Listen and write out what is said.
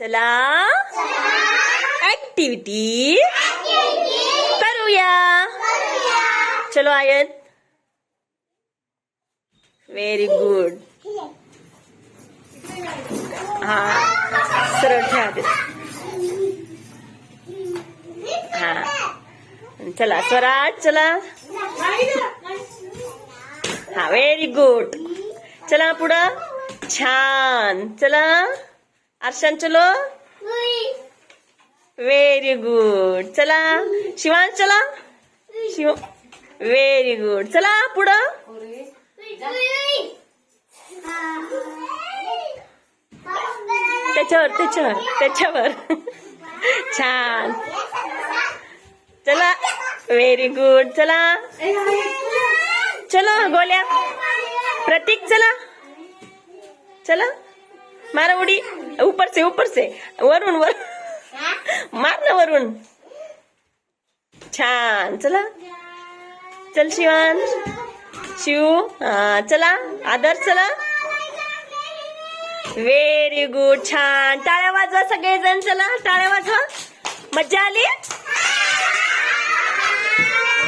चला ऍक्टिव्हिटी करूया. चलो आयन. Very good. हा सरळ ठेवा. हा चला स्वराज चला. हा व्हेरी गुड. चला पुढं. छान. चला अर्शन चलो. Very good. चला शिवांश चला. Shiv very good. चला पुढं. त्याच्यावर छान. चला व्हेरी गुड. चला चलो गोल्या. प्रतीक चला. चला मारा उडी. ऊपर से वरून मार ना वरून. छान. चला चल शिवांश. शिव चला. आदर्श चला. Very good. छान. टाळ्या वाजवा सगळेजण. चला टाळ्या वाजवा. मज्जा आली.